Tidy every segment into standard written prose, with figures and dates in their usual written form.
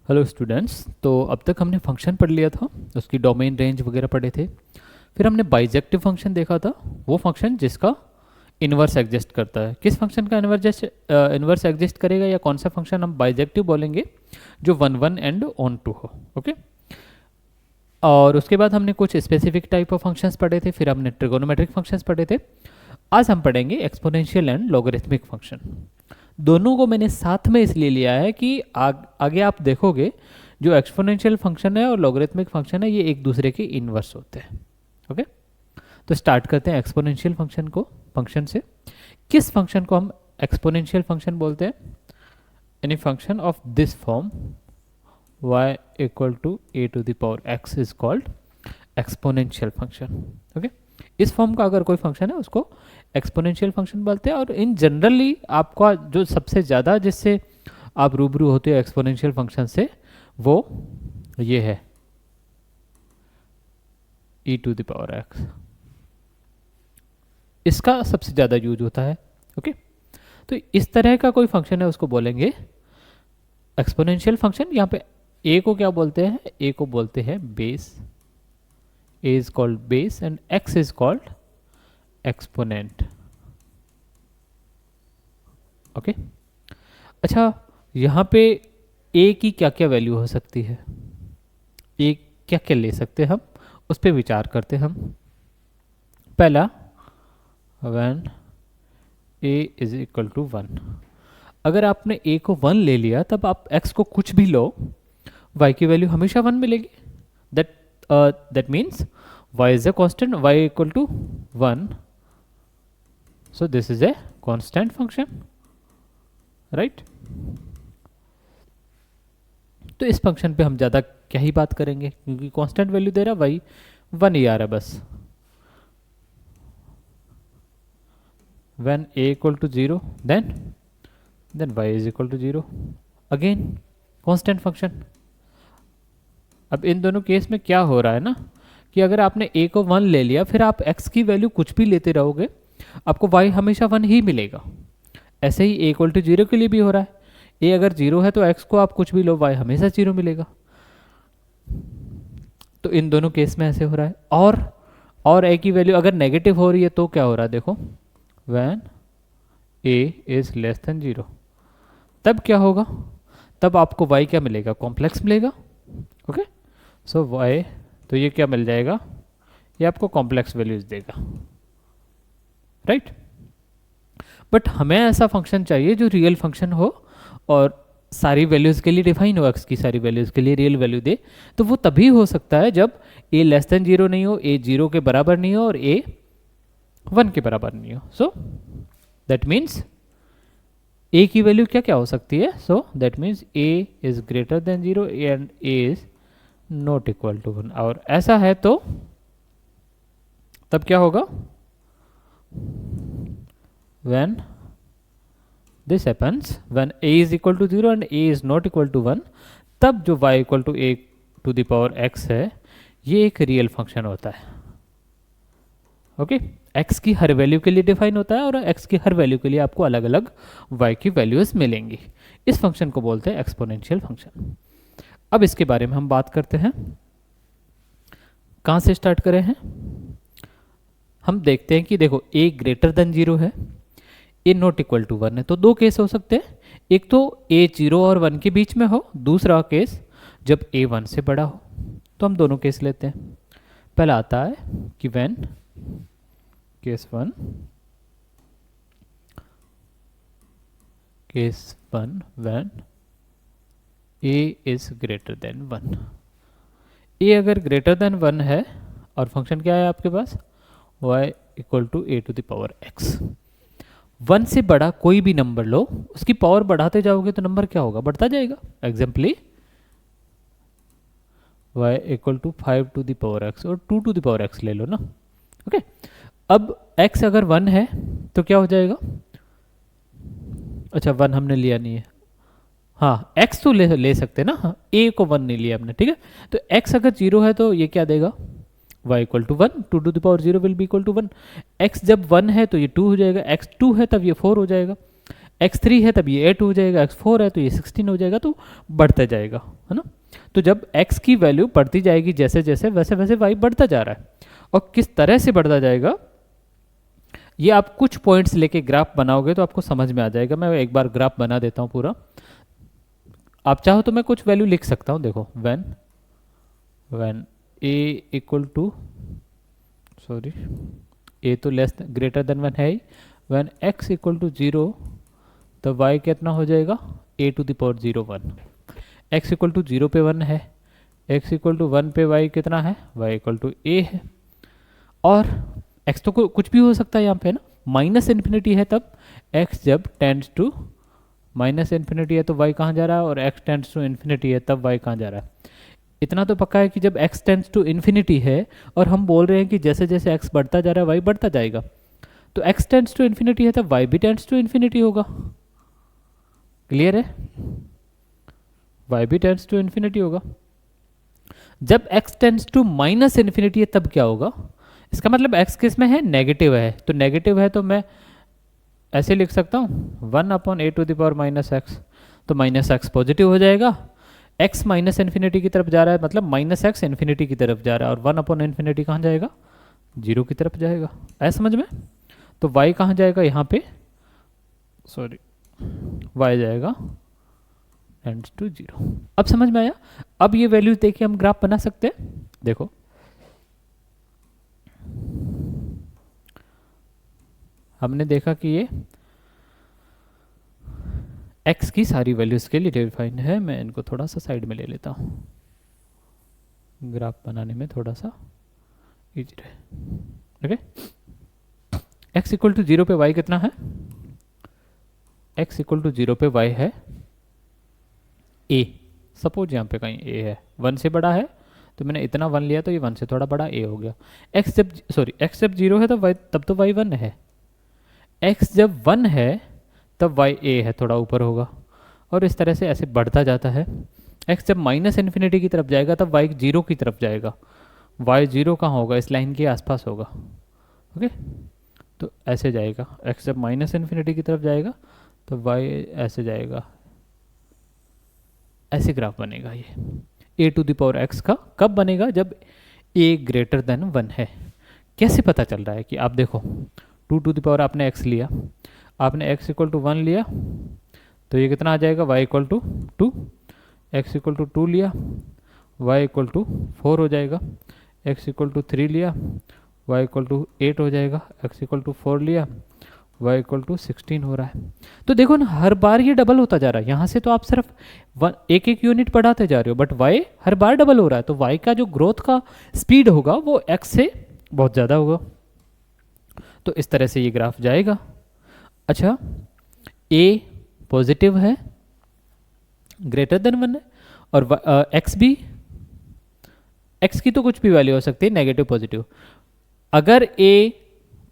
Hello students, तो अब तक हमने फंक्शन पढ़ लिया था, उसकी डोमेन रेंज वगैरह पढ़े थे। फिर हमने बाइजेक्टिव फंक्शन देखा था, वो फंक्शन जिसका इन्वर्स एग्जिस्ट करता है। किस फंक्शन का इन्वर्स एग्जिस्ट करेगा या कौन सा फंक्शन हम बाइजेक्टिव बोलेंगे, जो 1 1 एंड ऑन टू हो। ओके, और उसके बाद हमने कुछ स्पेसिफिक टाइप ऑफ फंक्शंस पढ़े थे, फिर हमने ट्रिगोनोमेट्रिक फंक्शंस पढ़े थे। आज हम पढ़ेंगे एक्सपोनेंशियल एंड लॉगरिथमिक फंक्शन। दोनों को मैंने साथ में इसलिए लिया है कि आगे आप देखोगे जो एक्सपोनेंशियल फंक्शन है और लॉगरिथमिक फंक्शन है, ये एक दूसरे के इनवर्स होते हैं। ओके, तो स्टार्ट करते हैं एक्सपोनेंशियल फंक्शन से। किस फंक्शन को हम एक्सपोनेंशियल फंक्शन बोलते हैं? Any function of this form y equal to a to the power x is called exponential function. Okay, इस फॉर्म का अगर कोई फंक्शन है उसको एक्सपोनेंशियल फंक्शन बोलते हैं। और इन जनरली आपका जो सबसे ज़्यादा जिससे आप रूबरू होते हो एक्सपोनेंशियल फंक्शन से, वो ये है e to the power x। इसका सबसे ज़्यादा यूज होता है। ओके, तो इस तरह का कोई फंक्शन है उसको बोलेंगे एक्सपोनेंशियल फंक्शन। यहाँ पे a को क्या बोलते हैं? a को बोलते हैं base. a is called base and x is called exponent. Okay, अच्छा, यहाँ पे a की क्या क्या वैल्यू हो सकती है, a क्या क्या ले सकते हैं हम, उस पर विचार करते हैं हम। पहला, when a is equal to 1। अगर आपने a को 1 ले लिया तब आप x को कुछ भी लो, y की वैल्यू हमेशा 1 मिलेगी। that means y is a constant, y equal to 1, so this is a constant function, right? तो इस फंक्शन पे हम ज़्यादा क्या ही बात करेंगे, क्योंकि कांस्टेंट वैल्यू दे रहा है, y 1 ही आ रहा है बस। when a equal to 0 then y is equal to 0, again constant function. अब इन दोनों केस में क्या हो रहा है ना, कि अगर आपने a को 1 ले लिया, फिर आप x की वैल्यू कुछ भी लेते रहोगे, आपको y हमेशा 1 ही मिलेगा। ऐसे ही a इक्वल टू 0 के लिए भी हो रहा है। a अगर 0 है तो x को आप कुछ भी लो, y हमेशा 0 मिलेगा। तो इन दोनों केस में ऐसे हो रहा है। और a की वैल्यू अगर नेगेटिव हो रही है तो क्या हो रहा है, देखो, when a is less than 0, तब क्या होगा, तब आपको y क्या मिलेगा, कॉम्प्लेक्स मिलेगा। ओके, सो y, तो ये क्या मिल जाएगा, ये आपको कॉम्प्लेक्स वैल्यूज देगा, राइट? बट हमें ऐसा फंक्शन चाहिए जो रियल फंक्शन हो और सारी वैल्यूज के लिए डिफाइन हो, x की सारी वैल्यूज के लिए रियल वैल्यू दे। तो वो तभी हो सकता है जब a लेस देन 0 नहीं हो, a 0 के बराबर नहीं हो और a 1 के बराबर नहीं हो। सो दैट मीन्स a की वैल्यू क्या क्या हो सकती है, so that means a is greater than 0 and a is not equal to 1। और ऐसा है तो तब क्या होगा, when this happens, when a is equal to 0 and a is not equal to 1, तब जो y equal to a to the power x है, ये एक रियल फंक्शन होता है। ओके, x की हर वैल्यू के लिए डिफाइन होता है और x की हर वैल्यू के लिए आपको अलग अलग y की वैल्यूज मिलेंगी। इस फंक्शन को बोलते हैं एक्सपोनेंशियल फंक्शन। अब इसके बारे में हम बात करते हैं। कहाँ से स्टार्ट करें हैं? हम देखते हैं कि देखो a ग्रेटर देन 0 है, a नॉट इक्वल टू 1 है। तो दो केस हो सकते हैं, एक तो a 0 और 1 के बीच में हो, दूसरा केस जब a 1 से बड़ा हो। तो हम दोनों केस लेते हैं। पहला आता है कि when case 1 when a is greater than 1। a अगर ग्रेटर देन 1 है और फंक्शन क्या है आपके पास, y equal to a to the power x। 1 से बड़ा कोई भी नंबर लो, उसकी पावर बढ़ाते जाओगे तो नंबर क्या होगा, बढ़ता जाएगा। Example y equal to 5 to the power x और 2 टू द पावर x ले लो ना। ओके, अब x अगर 1 है तो क्या हो जाएगा, अच्छा 1 हमने लिया नहीं है, हाँ x तो ले सकते हैं ना, हाँ a को 1 नहीं लिया हमने, ठीक है। तो x अगर 0 है तो ये क्या देगा, y equal to 1, 2 to the power 0 will be equal to 1। x जब 1 है तो ये 2 हो जाएगा, x 2 है तब ये 4 हो जाएगा। x3 है तब ये 8 हो जाएगा, x4 है तो ये 16 हो जाएगा, तो बढ़ता जाएगा, है ना। तो जब x की वैल्यू बढ़ती जाएगी जैसे जैसे, वैसे वैसे y बढ़ता जा रहा है। और किस तरह से बढ़ता जाएगा ये आप कुछ पॉइंट्स लेके ग्राफ बनाओगे तो आपको समझ में आ जाएगा। मैं एक बार ग्राफ बना देता हूँ पूरा। आप चाहो तो मैं कुछ वैल्यू लिख सकता हूँ। देखो when a equal to, sorry a तो लेस ग्रेटर देन 1 है ही, व्हेन x इक्वल टू 0 तो y कितना हो जाएगा, a to the power 0 1। x equal to 0 पे 1 है, x इक्वल टू 1 पे y कितना है, y इक्वल टू a है। और x तो कुछ भी हो सकता है यहाँ पे ना, माइनस इन्फिनिटी है तब x जब टेंड्स टू माइनस इन्फिनिटी है तो y कहाँ जा रहा है, और x टेंड्स टू इन्फिनिटी है तब y कहाँ जा रहा है। इतना तो पक्का है कि जब x टेंड्स टू इन्फिनिटी है और हम बोल रहे हैं कि जैसे जैसे x बढ़ता जा रहा है y बढ़ता जाएगा, तो x टेंड्स टू इन्फिनिटी है तब y भी टेंड्स टू इन्फिनिटी होगा। क्लियर है, y भी टेंड्स टू इन्फिनिटी होगा। जब x tends to minus infinity है तब क्या होगा, इसका मतलब x किस में है, नेगेटिव है। तो नेगेटिव है तो मैं ऐसे लिख सकता हूँ 1 upon a to the power minus x, तो माइनस एक्स पॉजिटिव हो जाएगा। x माइनस इन्फिनिटी की तरफ जा रहा है मतलब माइनस एक्स इन्फिनिटी की तरफ जा रहा है, और 1 अपॉन इन्फिनिटी कहाँ जाएगा, 0 की तरफ जाएगा। ऐसा समझ में। तो y कहाँ जाएगा यहाँ पे, सॉरी y जाएगा टेंड्स टू 0। अब समझ में आया। अब ये वैल्यूज देखिए हम ग्राफ बना सकते हैं। देखो हमने देखा कि ये x की सारी वैल्यूज के लिए डिफाइंड है। मैं इनको थोड़ा सा साइड में ले लेता हूँ, ग्राफ बनाने में थोड़ा सा इजी रहे। ओके, x इक्वल टू 0 पे y कितना है, x इक्वल टू 0 पे y है a। सपोज यहाँ पे कहीं a है, 1 से बड़ा है तो मैंने इतना 1 लिया तो ये 1 से थोड़ा बड़ा a हो गया। x जब 0 है तब तो y 1 है, x जब 1 है तब y a है, थोड़ा ऊपर होगा। और इस तरह से ऐसे बढ़ता जाता है। x जब माइनस इन्फिनिटी की तरफ जाएगा तब y 0 की तरफ जाएगा। y 0 कहाँ होगा, इस लाइन के आसपास होगा। ओके, तो ऐसे जाएगा। x जब माइनस इन्फिनिटी की तरफ जाएगा तो y ऐसे जाएगा, ऐसे ग्राफ बनेगा ये a to the power x का। कब बनेगा, जब a ग्रेटर देन 1 है। कैसे पता चल रहा है कि आप देखो 2 टू द पावर आपने x लिया, आपने x इक्वल टू 1 लिया तो ये कितना आ जाएगा, y equal to 2, x equal to 2 लिया y इक्वल टू 4 हो जाएगा, x इक्वल टू 3 लिया y इक्वल टू 8 हो जाएगा, x इक्वल टू 4 लिया y इक्वल टू 16 हो रहा है। तो देखो ना, हर बार ये डबल होता जा रहा है। यहाँ से तो आप सिर्फ एक एक यूनिट बढ़ाते जा रहे हो, but y her bar double हो रहा है। तो y का जो ग्रोथ का स्पीड होगा वो x से बहुत ज़्यादा होगा। तो इस तरह से ये ग्राफ जाएगा। अच्छा, a पॉजिटिव है, ग्रेटर देन 1 है, और x भी, x की तो कुछ भी वैल्यू हो सकती है, नेगेटिव पॉजिटिव। अगर a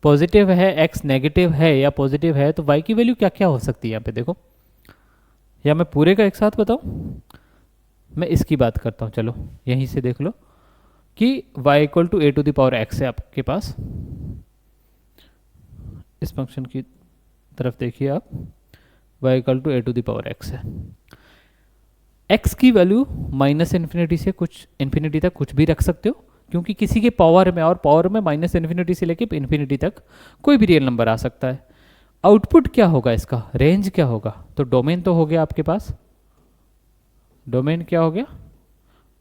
पॉजिटिव है, x नेगेटिव है या पॉजिटिव है, तो y की वैल्यू क्या क्या हो सकती है यहाँ पे देखो। या मैं पूरे का एक साथ बताऊँ, मैं इसकी बात करता हूँ। चलो यहीं से देख लो कि y equal to a to the power x है आपके पास। इस फंक्शन की तरफ देखिए आप, y equal to a to the power x है। x की वैल्यू माइनस इन्फिनिटी से कुछ इन्फिनिटी तक कुछ भी रख सकते हो, क्योंकि किसी के पावर में, और पावर में माइनस इन्फिनिटी से लेके इन्फिनिटी तक कोई भी रियल नंबर आ सकता है। आउटपुट क्या होगा इसका, रेंज क्या होगा, तो डोमेन तो हो गया आपके पास। डोमेन क्या हो गया,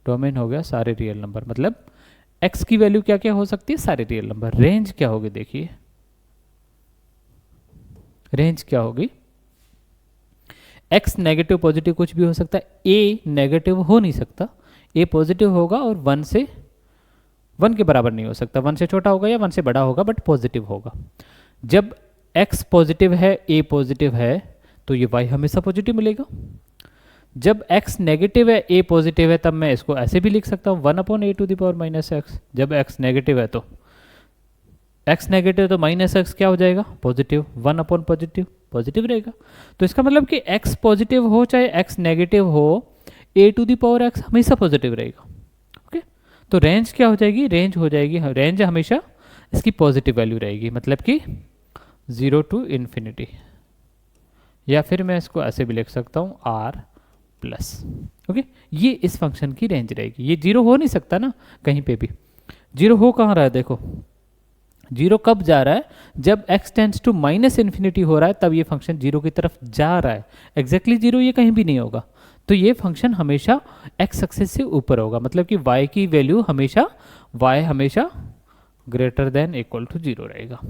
डोमेन हो गया सारे रियल नंबर। मतलब x की वैल्यू क्या क्या हो सकती है, सारे रियल नंबर। रेंज क्या होगी देखिए, रेंज क्या होगी, x नेगेटिव पॉजिटिव कुछ भी हो सकता है, a नेगेटिव हो नहीं सकता, a पॉजिटिव होगा और 1 के बराबर नहीं हो सकता, 1 से छोटा होगा या 1 से बड़ा होगा, बट पॉजिटिव होगा। जब x पॉजिटिव है, a पॉजिटिव है, तो ये y हमेशा पॉजिटिव मिलेगा। जब x नेगेटिव है, a पॉजिटिव है, तब मैं इसको ऐसे भी लिख सकता हूँ 1 upon a to the power minus x. जब x नेगेटिव है तो x नेगेटिव तो माइनस एक्स क्या हो जाएगा, पॉजिटिव, 1 अपॉन पॉजिटिव रहेगा। तो इसका मतलब कि x पॉजिटिव हो चाहे x नेगेटिव हो, a to the power x हमेशा पॉजिटिव रहेगा। ओके, तो रेंज क्या हो जाएगी, रेंज हमेशा इसकी पॉजिटिव वैल्यू रहेगी, मतलब कि 0 टू इन्फिनिटी, या फिर मैं इसको ऐसे भी लिख सकता हूँ आर प्लस। ओके, ये इस फंक्शन की रेंज रहेगी। ये जीरो हो नहीं सकता ना कहीं पे भी। जीरो हो कहाँ रहा है, देखो जीरो कब जा रहा है, जब x tends to minus infinity हो रहा है, तब ये फंक्शन जीरो की तरफ जा रहा है। एग्जैक्टली जीरो ये कहीं भी नहीं होगा, तो ये फंक्शन हमेशा x एक्सिस से ऊपर होगा, मतलब कि y की वैल्यू हमेशा y हमेशा greater than equal to zero रहेगा।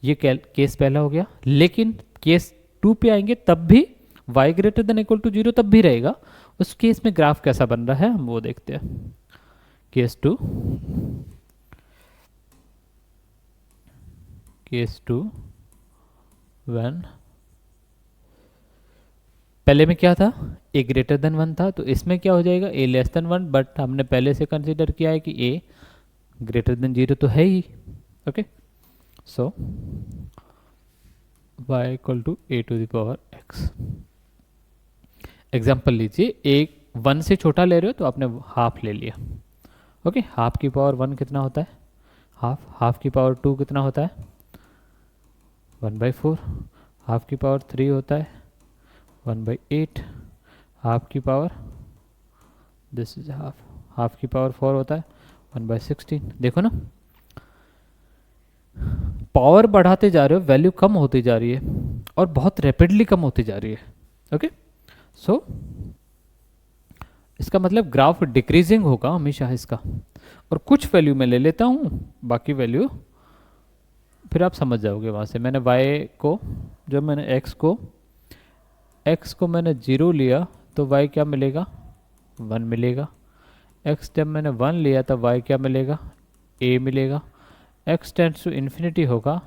ये केस पहला हो गया। लेकिन केस टू पे आएंगे तब भी y greater than equal to zero तब भी रहेगा। उस केस में ग्राफ कैसा बन रहा है हम वो देखते हैं। केस टू वन, पहले में क्या था, a ग्रेटर देन वन था, तो इसमें क्या हो जाएगा a less than one, but हमने पहले से कंसीडर किया है कि a ग्रेटर देन जीरो तो है ही। Okay, so y equal to a to the power x। Example लीजिए, एक वन से छोटा ले रहे हो तो आपने हाफ ले लिया। ओके, हाफ की पावर वन कितना होता है, हाफ की पावर टू कितना होता है 1/4, हाफ की पावर थ्री होता है 1/8, हाफ की पावर दिस इज हाफ की पावर फोर होता है 1/16। देखो ना, पावर बढ़ाते जा रहे हो, वैल्यू कम होती जा रही है और बहुत रैपिडली कम होती जा रही है। ओके, सो इसका मतलब ग्राफ डिक्रीजिंग होगा हमेशा इसका। और कुछ वैल्यू मैं ले लेता हूँ, बाकी वैल्यू फिर आप समझ जाओगे वहाँ से। मैंने y को, जब मैंने x को मैंने जीरो लिया तो y क्या मिलेगा, वन मिलेगा। x जब मैंने वन लिया तब y क्या मिलेगा, a मिलेगा। x टेंड्स टू इन्फिनिटी होगा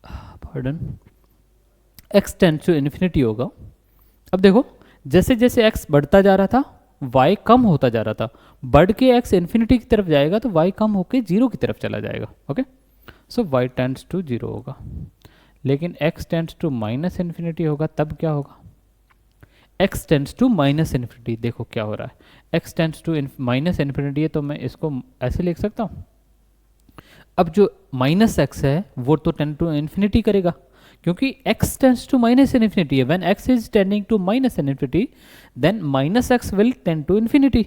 pardon, x tends to infinity होगा। अब देखो, जैसे जैसे x बढ़ता जा रहा था y कम होता जा रहा था, बढ़ के x इन्फिनिटी की तरफ जाएगा तो y कम होके जीरो की तरफ चला जाएगा। Okay, so y tends to zero होगा। लेकिन x tends to minus infinity होगा तब क्या होगा, x tends to minus infinity. देखो क्या हो रहा है, x tends to minus infinity है तो मैं इसको ऐसे लिख सकता हूँ। अब जो माइनस x है वो तो टेंड टू इन्फिनिटी करेगा, क्योंकि x tends to minus infinity है। When x is tending to minus infinity then minus x will tend to infinity.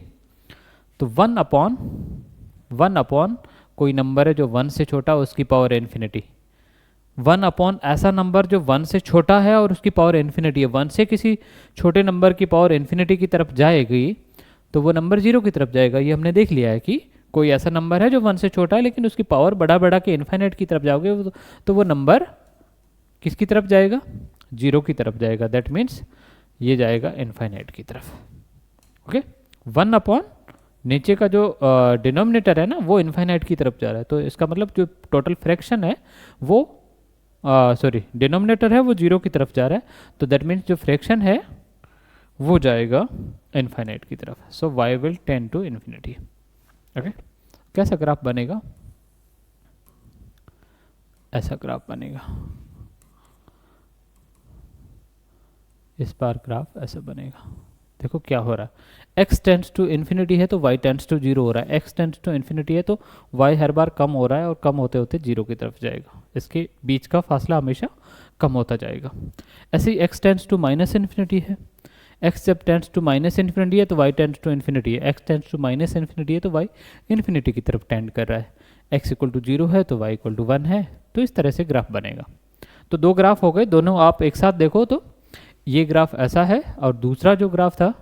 तो वन अपॉन कोई नंबर है जो वन से छोटा उसकी पावर इन्फिनिटी, वन अपॉन ऐसा नंबर जो वन से छोटा है और उसकी पावर इन्फिनिटी है। वन से किसी छोटे नंबर की पावर इन्फिनिटी की तरफ जाएगी तो वो नंबर जीरो की तरफ जाएगा। ये हमने देख लिया है कि कोई ऐसा नंबर है जो वन से छोटा है लेकिन उसकी पावर बढ़ा बढ़ा के इन्फिनिट की तरफ जाओगे तो वो नंबर किसकी तरफ जाएगा, जीरो की तरफ जाएगा। दैट मीन्स ये जाएगा इन्फिनिट की तरफ। ओके, वन अपॉन नीचे का जो डिनोमिनेटर है ना वो इन्फिनिट की तरफ जा रहा है, तो इसका मतलब जो टोटल फ्रैक्शन है वो डिनोमिनेटर है वो जीरो की तरफ जा रहा है, तो दैट मीन्स जो फ्रैक्शन है वो जाएगा इन्फिनिट की तरफ। So y will tend to infinity. Okay, कैसा ग्राफ बनेगा, ऐसा ग्राफ बनेगा। इस बार ग्राफ ऐसा बनेगा। देखो क्या हो रहा है, x टेंड्स टू इन्फिनिटी है तो y टेंड्स टू जीरो हो रहा है, x टेंड्स टू इन्फिनिटी है तो y हर बार कम हो रहा है और कम होते होते जीरो की तरफ जाएगा। इसके बीच का फासला हमेशा कम होता जाएगा। ऐसे ही x tends to minus infinity है, x जब टेंड्स टू माइनस इन्फिनिटी है तो y टेंड्स टू इन्फिनिटी है, x tends to minus infinity है तो y इन्फिनिटी की तरफ टेंड कर रहा है, x इक्वल टू जीरो है तो y इक्वल टू वन है। तो इस तरह से ग्राफ बनेगा। तो दो ग्राफ हो गए, दोनों आप एक साथ देखो तो ये ग्राफ ऐसा है और दूसरा जो ग्राफ था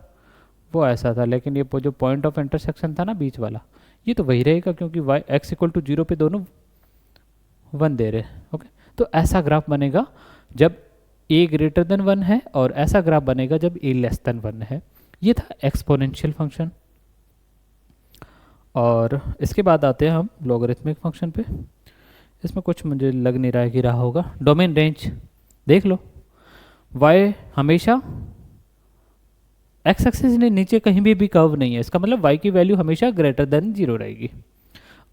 वो ऐसा था, लेकिन ये जो पॉइंट ऑफ इंटरसेक्शन था ना बीच वाला, ये तो वही रहेगा क्योंकि y x equal to zero पे दोनों वन दे रहे हैं। ओके, तो ऐसा ग्राफ बनेगा जब a ग्रेटर देन वन है और ऐसा ग्राफ बनेगा जब a लेस देन वन है। ये था एक्सपोनेंशियल फंक्शन। और इसके बाद आते हैं हम लॉगरिथमिक फंक्शन पे। इसमें कुछ मुझे लग नहीं रहा है कि रहा होगा। डोमेन रेंज देख लो, y हमेशा x एक्सिस ने नीचे कहीं भी कर्व नहीं है, इसका मतलब y की वैल्यू हमेशा ग्रेटर देन जीरो रहेगी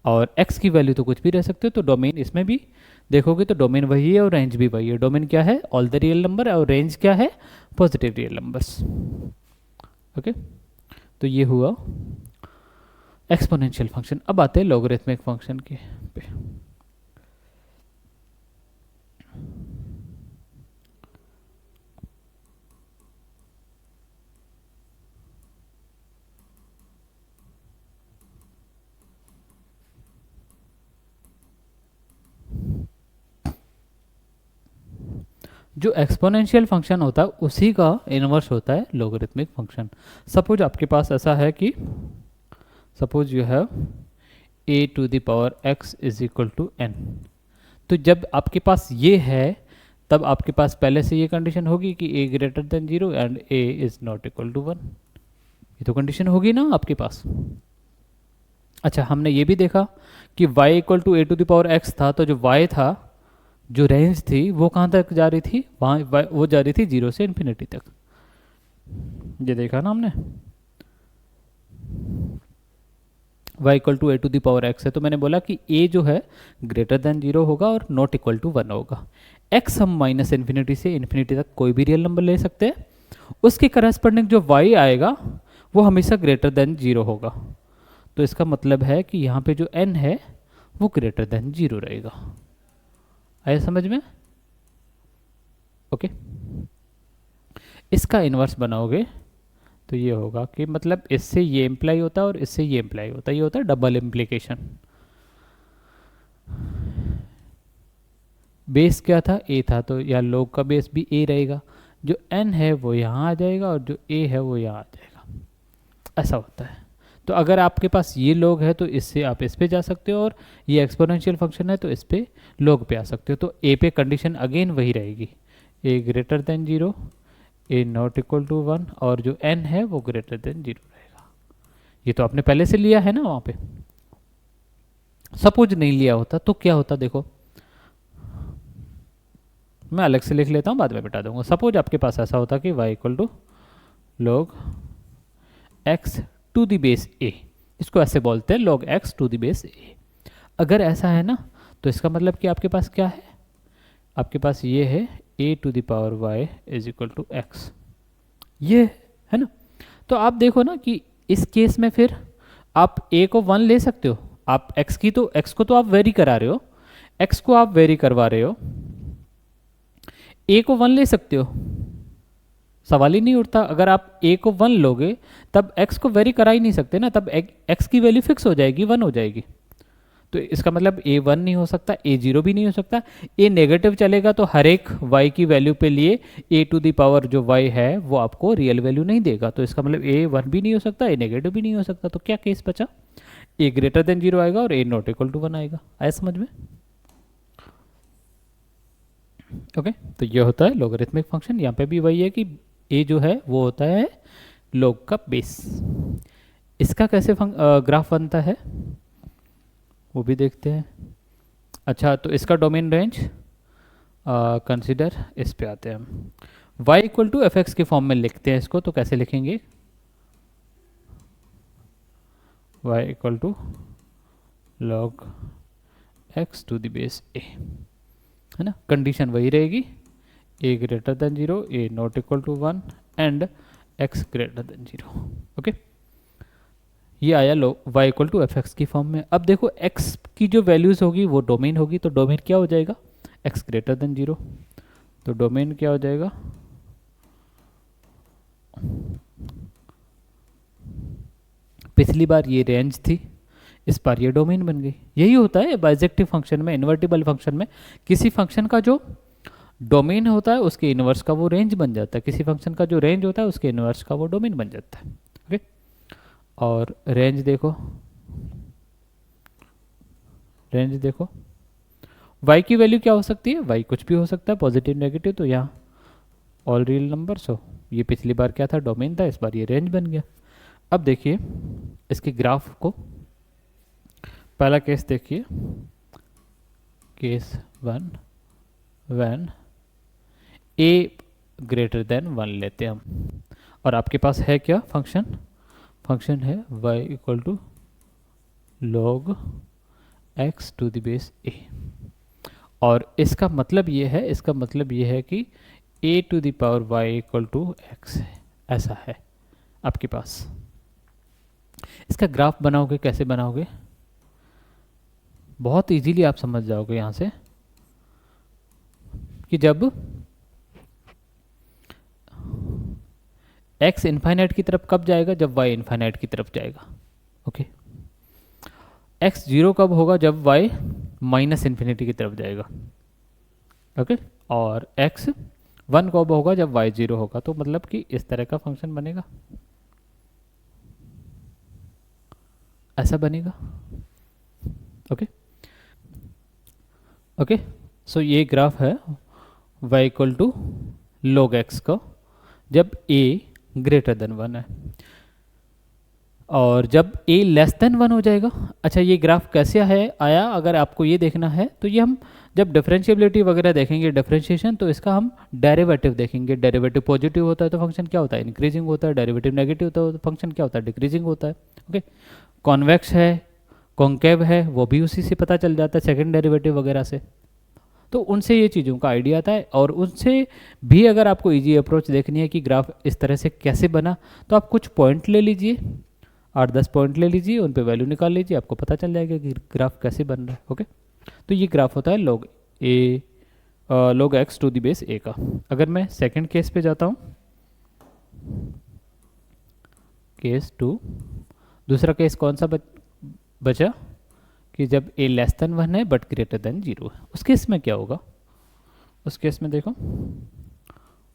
और x की वैल्यू तो कुछ भी रह सकते हो। तो डोमेन इसमें भी देखोगे तो डोमेन वही है और रेंज भी वही है। डोमेन क्या है, ऑल द रियल नंबर, और रेंज क्या है, पॉजिटिव रियल नंबर्स। ओके, तो ये हुआ एक्सपोनेंशियल फंक्शन। अब आते हैं लॉगरिथमिक फंक्शन के पे। जो एक्सपोनेंशियल फंक्शन होता है उसी का इनवर्स होता है लोगरिथमिक फंक्शन। सपोज आपके पास ऐसा है कि suppose you have a to the power x is equal to n। तो जब आपके पास ये है तब आपके पास पहले से ये कंडीशन होगी कि a greater than 0 and a is not equal to 1। ये तो कंडीशन होगी ना आपके पास। अच्छा, हमने ये भी देखा कि y equal to a to the power x था, तो जो y था, जो रेंज थी वो कहाँ तक जा रही थी, वहाँ वो जा रही थी 0 से इन्फिनिटी तक। ये देखा ना हमने, y equal to a to the power x है, तो मैंने बोला कि a जो है ग्रेटर देन 0 होगा और नॉट इक्वल टू 1 होगा। x हम माइनस इन्फिनिटी से इन्फिनिटी तक कोई भी रियल नंबर ले सकते हैं, उसके करस्पॉन्डिंग जो y आएगा वो हमेशा ग्रेटर देन 0 होगा। तो इसका मतलब है कि यहाँ पे जो n है वो ग्रेटर देन 0 रहेगा। आया समझ में? ओके। इसका इन्वर्स बनाओगे तो ये होगा कि मतलब इससे ये इम्प्लाई होता है और इससे ये इम्प्लाई होता है, ये होता है डबल इम्प्लीकेशन। बेस क्या था, a था, तो या लोग का बेस भी a रहेगा। जो n है वो यहाँ आ जाएगा और जो a है वो यहाँ आ जाएगा। ऐसा होता है। तो अगर आपके पास ये लोग है तो इससे आप इस पे जा सकते हो, और ये एक्सपोनेंशियल फंक्शन है तो इस पे लोग पे आ सकते हो। तो a पे कंडीशन अगेन वही रहेगी, a greater than 0, a not equal to 1, और जो n है वो ग्रेटर देन 0 रहेगा। ये तो आपने पहले से लिया है ना वहाँ पे। सपोज नहीं लिया होता तो क्या होता, देखो मैं अलग से लिख लेता हूँ, बाद में बता दूंगा। सपोज आपके पास ऐसा होता कि y equal to log x to the base a, इसको ऐसे बोलते हैं log x to the base a। अगर ऐसा है ना तो इसका मतलब कि आपके पास क्या है, आपके पास ये है a to the power y is equal to x, ये है ना। तो आप देखो ना कि इस केस में फिर आप a को 1 ले सकते हो, आप x को तो आप वेरी करा रहे हो, x को आप वेरी करवा रहे हो, a को 1 ले सकते हो, सवाल ही नहीं उठता। अगर आप a को 1 लोगे तब x को वेरी करा ही नहीं सकते ना, तब x की वैल्यू फिक्स हो जाएगी, 1 हो जाएगी। तो इसका मतलब a 1 नहीं हो सकता, a 0 भी नहीं हो सकता, a नेगेटिव चलेगा तो हर एक y की वैल्यू पे लिए a टू द पावर जो y है वो आपको रियल वैल्यू नहीं देगा। तो इसका मतलब a 1 भी नहीं हो सकता, a नेगेटिव भी नहीं हो सकता। तो क्या केस बचा, a ग्रेटर देन 0 आएगा और a नॉट इक्वल टू 1 आएगा। आया समझ में? ओके तो ये होता है लोगरिथमिक फंक्शन। यहाँ पे भी वही है कि a जो है वो होता है log का बेस। इसका कैसे ग्राफ बनता है वो भी देखते हैं। अच्छा, तो इसका डोमेन रेंज कंसिडर, इस पे आते हैं हम। y equal to f x के फॉर्म में लिखते हैं इसको, तो कैसे लिखेंगे, y equal to log x to the base a, है ना। कंडीशन वही रहेगी, a greater than 0, a not equal to 1 and x greater than 0। Okay, ये आया लो y equal to f x की फॉर्म में। अब देखो x की जो वैल्यूज होगी वो डोमेन होगी, तो डोमेन क्या हो जाएगा, x ग्रेटर देन 0, तो डोमेन क्या हो जाएगा, पिछली बार ये रेंज थी, इस बार ये डोमेन बन गई। यही होता है बाइजेक्टिव फंक्शन में, इन्वर्टिबल फंक्शन में, किसी फंक्शन का जो डोमेन होता है उसके इनवर्स का वो रेंज बन जाता है, किसी फंक्शन का जो रेंज होता है उसके इनवर्स का वो डोमेन बन जाता है। ओके, और रेंज देखो, रेंज देखो, y की वैल्यू क्या हो सकती है, y कुछ भी हो सकता है, पॉजिटिव नेगेटिव, तो यहाँ ऑल रियल नंबर्स हो। ये पिछली बार क्या था, डोमेन था, इस बार ये रेंज बन गया। अब देखिए इसके ग्राफ को, पहला केस देखिए, case 1 when a greater than 1 लेते हैं हम, और आपके पास है क्या फंक्शन, फंक्शन है y equal to log x to the base a, और इसका मतलब ये है, इसका मतलब ये है कि a to the power y equal to x है, ऐसा है आपके पास। इसका ग्राफ बनाओगे, कैसे बनाओगे, बहुत इजीली आप समझ जाओगे यहाँ से। कि जब x इन्फाइनाइट की तरफ कब जाएगा, जब y इन्फाइनाइट की तरफ जाएगा। ओके, x जीरो कब होगा, जब y माइनस इन्फिनिटी की तरफ जाएगा। ओके, और x वन कब होगा, जब y जीरो होगा। तो मतलब कि इस तरह का फंक्शन बनेगा, ऐसा बनेगा। ओके ओके, सो ये ग्राफ है y equal to log x का जब a ग्रेटर देन 1 है, और जब a लेस देन 1 हो जाएगा। अच्छा, ये ग्राफ कैसे है आया, अगर आपको ये देखना है तो ये हम जब डिफरेंशिएबिलिटी वगैरह देखेंगे, डिफरेंशिएशन, तो इसका हम डेरिवेटिव देखेंगे। डेरिवेटिव पॉजिटिव होता है तो फंक्शन क्या होता है, इंक्रीजिंग होता है। डेरिवेटिव नेगेटिव होता है तो फंक्शन क्या होता है, डिक्रीजिंग होता है। ओके, कॉन्वेक्स है, कॉन्केव है, वो भी उसी से पता चल जाता है, सेकंड डेरिवेटिव वगैरह से। तो उनसे ये चीज़ों का आइडिया आता है। और उनसे भी अगर आपको इजी अप्रोच देखनी है कि ग्राफ इस तरह से कैसे बना, तो आप कुछ पॉइंट ले लीजिए, 8-10 पॉइंट ले लीजिए, उन पे वैल्यू निकाल लीजिए, आपको पता चल जाएगा कि ग्राफ कैसे बन रहा है। ओके, तो ये ग्राफ होता है log x to the base a का। अगर मैं सेकंड केस पे जाता हूँ, केस 2, दूसरा केस कौन सा बचा कि जब a लेस देन 1 है बट ग्रेटर देन 0 है। उस केस में क्या होगा, उस केस में देखो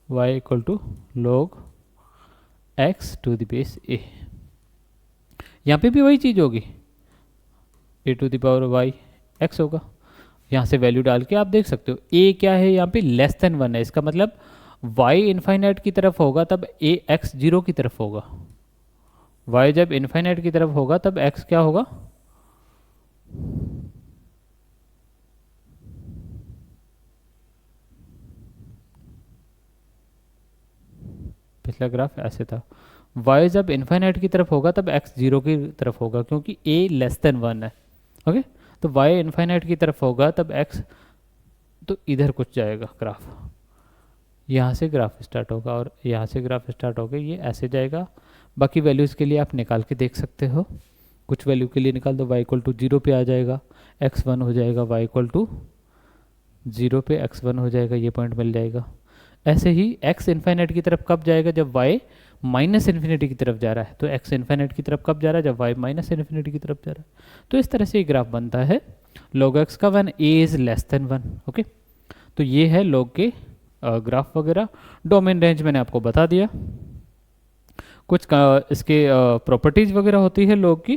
y equal to log x to the base a। यहाँ पे भी वही चीज़ होगी, a to the power y x होगा। यहाँ से वैल्यू डाल के आप देख सकते हो a क्या है, यहाँ पे लेस देन 1 है, इसका मतलब y इन्फाइनाइट की तरफ होगा तब a x 0 की तरफ होगा। y जब इन्फाइनाइट की तरफ होगा तब x क्या होगा, पिछला ग्राफ ऐसे था। y जब इन्फाइनाइट की तरफ होगा तब x 0 की तरफ होगा, क्योंकि a लेस देन 1 है। ओके, तो y इन्फाइनाइट की तरफ होगा तब x, तो इधर कुछ जाएगा ग्राफ, यहाँ से ग्राफ स्टार्ट होगा और यहाँ से ग्राफ स्टार्ट होगा, ये ऐसे जाएगा। बाकी वैल्यूज़ के लिए आप निकाल के देख सकते हो, कुछ वैल्यू के लिए निकाल दो, y इक्वल टू 0 पे आ जाएगा, x 1 हो जाएगा, y इक्वल टू 0 पे x 1 हो जाएगा, ये पॉइंट मिल जाएगा। ऐसे ही x इन्फाइनाइट की तरफ कब जाएगा, जब y माइनस इन्फिनिटी की तरफ जा रहा है। तो x इन्फाइनाइट की तरफ कब जा रहा है, जब y माइनस इन्फिनिटी की तरफ जा रहा है। तो इस तरह से ये ग्राफ बनता है log x का when a is less than 1। Okay, तो ये है log के ग्राफ वगैरह। डोमेन रेंज मैंने आपको बता दिया, कुछ इसके प्रॉपर्टीज वगैरह होती है log की,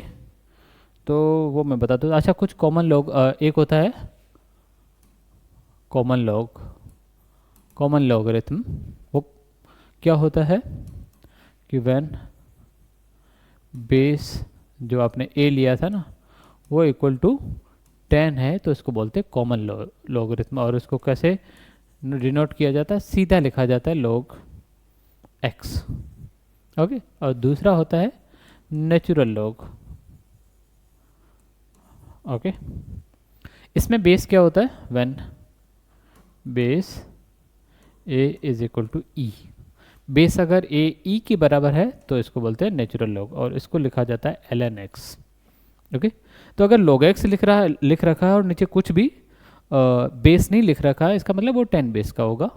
तो वो मैं बता दूँ। अच्छा, कुछ कॉमन log, एक होता है कॉमन लॉगरिथम। वो क्या होता है कि व्हेन बेस जो आपने a लिया था ना, वो इक्वल टू 10 है, तो इसको बोलते हैं कॉमन लॉगरिथम। और इसको कैसे डिनोट किया जाता है, सीधा लिखा जाता है log x। ओके, और दूसरा होता है नेचुरल लॉग। ओके, इसमें बेस क्या होता है, when base a is equal to e. Base अगर a e के बराबर है तो इसको बोलते हैं नेचुरल लॉग, और इसको लिखा जाता है ln x। ओके, तो अगर log x लिख रखा है और नीचे कुछ भी बेस नहीं लिख रखा है, इसका मतलब वो 10 बेस का होगा।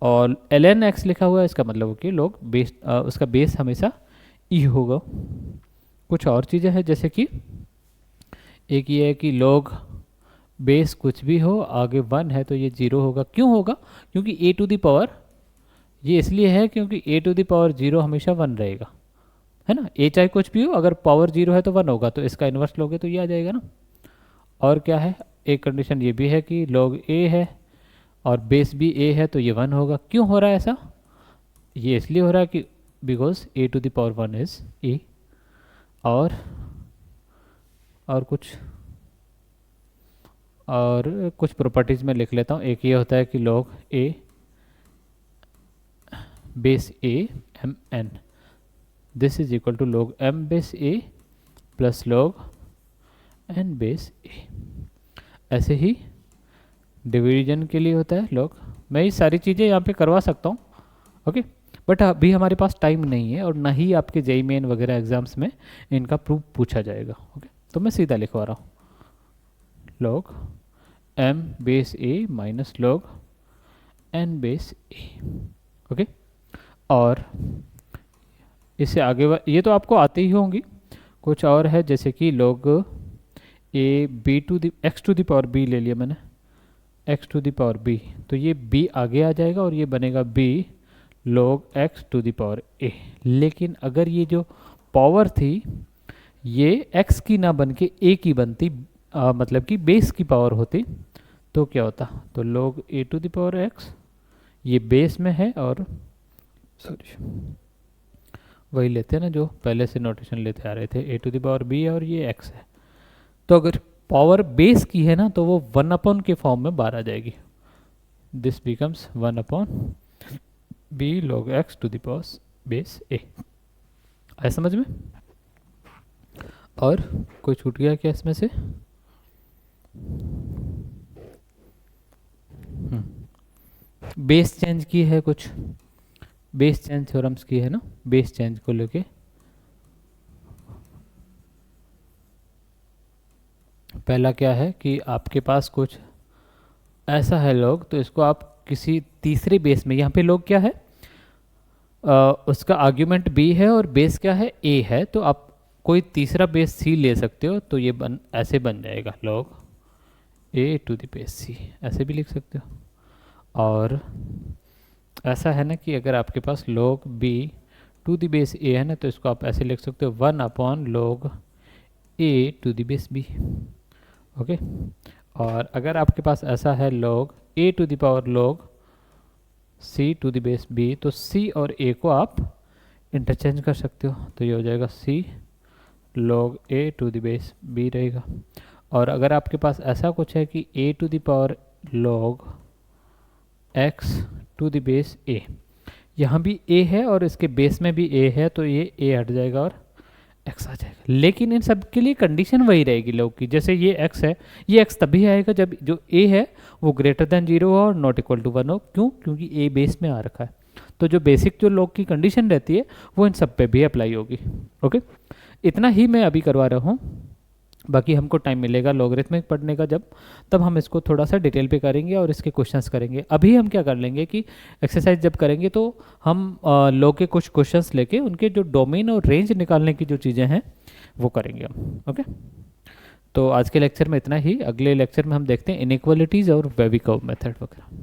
और ln x लिखा हुआ है, इसका मतलब कि log बेस, उसका बेस हमेशा e होगा। कुछ और चीज़ें हैं, जैसे कि एक ये है कि log बेस कुछ भी हो आगे 1 है तो ये 0 होगा। क्यों होगा, क्योंकि a टू द पावर, ये इसलिए है क्योंकि a टू द पावर 0 हमेशा 1 रहेगा, है ना। a चाहे कुछ भी हो, अगर पावर 0 है तो 1 होगा, तो इसका इन्वर्स लोगे तो ये आ जाएगा ना। और क्या है, एक कंडीशन ये भी है कि log a है और बेस भी a है तो ये 1 होगा। क्यों हो रहा है ऐसा, ये इसलिए हो रहा है कि because a to the power 1 is a। और कुछ प्रॉपर्टीज़ में लिख लेता हूँ। एक ये होता है कि log a base a m n, this is equal to log m base a plus log n base a। ऐसे ही डिवीजन के लिए होता है log, मैं ये सारी चीज़ें यहाँ पे करवा सकता हूँ। ओके, बट अभी हमारे पास टाइम नहीं है और ना ही आपके जेईई मेन वगैरह एग्जाम्स में इनका प्रूफ पूछा जाएगा। ओके, तो मैं सीधा लिखवा रहा हूँ log m base a minus log n base a. Okay, और इससे आगे ये तो आपको आते ही होंगी। कुछ और है जैसे कि log a b to the x to the power b ले लिया मैंने, x to the power b, तो ये b आगे आ जाएगा और ये बनेगा b log x to the power a। लेकिन अगर ये जो पावर थी ये x की ना बन के a की बनती, मतलब कि बेस की पावर होती, तो क्या होता, तो log a to the power x, ये बेस में है, और सॉरी वही लेते हैं ना जो पहले से नोटेशन लेते आ रहे थे, a to the power b है और ये x है। तो अगर पावर बेस की है ना तो वो 1 अपॉन के फॉर्म में बाहर आ जाएगी, this becomes 1 upon b log x to the power base a। आया समझ में? और कोई छूट गया क्या इसमें से? बेस चेंज की है, कुछ बेस चेंज थ्योरम्स की है ना, बेस चेंज को लेके पहला क्या है कि आपके पास कुछ ऐसा है log, तो इसको आप किसी तीसरे बेस में, यहाँ पे log क्या है, उसका आर्ग्यूमेंट b है और बेस क्या है, a है, तो आप कोई तीसरा बेस c ले सकते हो, तो ये ऐसे बन जाएगा log a to the base c, ऐसे भी लिख सकते हो। और ऐसा है ना कि अगर आपके पास log b to the base a है ना, तो इसको आप ऐसे लिख सकते हो 1 upon log a to the base b। Okay, और अगर आपके पास ऐसा है log a to the power log c to the base b, तो c और a को आप इंटरचेंज कर सकते हो, तो ये हो जाएगा c log a to the base b रहेगा। और अगर आपके पास ऐसा कुछ है कि a to the power log x to the base a, यहाँ भी a है और इसके बेस में भी a है, तो ये a हट जाएगा और x आ जाएगा। लेकिन इन सब के लिए कंडीशन वही रहेगी log की, जैसे ये x है, ये x तभी आएगा जब जो a है वो ग्रेटर देन 0 हो और नॉट इक्वल टू 1 हो। क्यों? क्योंकि a बेस में आ रखा है। तो जो बेसिक जो log की कंडीशन रहती है वो इन सब पे भी अप्लाई होगी। ओके, इतना ही मैं अभी करवा रहा हूँ, बाकी हमको टाइम मिलेगा लॉगरिथमिक पढ़ने का जब, तब हम इसको थोड़ा सा डिटेल पे करेंगे और इसके क्वेश्चंस करेंगे। अभी हम क्या कर लेंगे कि एक्सरसाइज जब करेंगे तो हम लॉग के कुछ क्वेश्चंस लेके उनके जो डोमेन और रेंज निकालने की जो चीज़ें हैं वो करेंगे हम। ओके, तो आज के लेक्चर में इतना ही। अगले लेक्चर में हम देखते हैं इनइक्वालिटीज़ और वेवी कर्व मेथड वगैरह।